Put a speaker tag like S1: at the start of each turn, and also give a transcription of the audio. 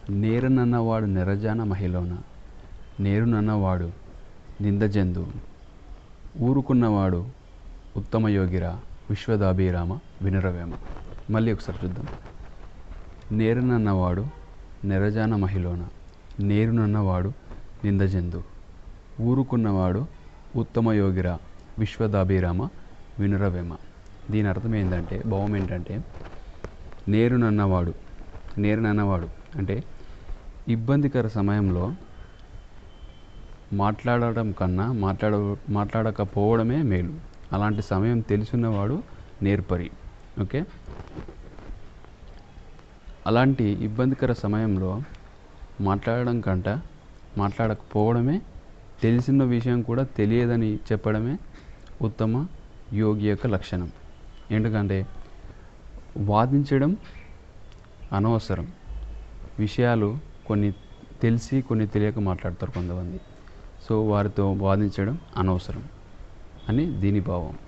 S1: నేరునన్నవాడు నిరజాన మహిళన, నేరునన్నవాడు నిందజందు, ఊరుకున్నవాడు ఉత్తమయోగిరా విశ్వదాభిరామ వినురవేమ. మళ్ళీ ఒకసారి చూద్దాం. నేరునన్నవాడు నిరజాన మహిళన, నేరునన్నవాడు నిందజందు, ఊరుకున్నవాడు ఉత్తమయోగిరా విశ్వదాభిరామ వినురవేమ. దీని అర్థం ఏంటంటే, భావం ఏంటంటే, నేరునన్నవాడు అంటే ఇబ్బందికర సమయంలో మాట్లాడటం కన్నా మాట్లాడకపోవడమే మేలు. అలాంటి సమయం తెలుసున్నవాడు నేర్పరి. ఓకే, అలాంటి ఇబ్బందికర సమయంలో మాట్లాడడం కంటే మాట్లాడకపోవడమే, తెలిసిన విషయం కూడా తెలియదని చెప్పడమే ఉత్తమ యోగి యొక్క లక్షణం. ఎందుకంటే వాదించడం అనవసరం. విషయాలు కొన్ని తెలిసి కొన్ని తెలియక మాట్లాడతారు కొంతమంది. సో వారితో వాదించడం అనవసరం అని దీని భావం.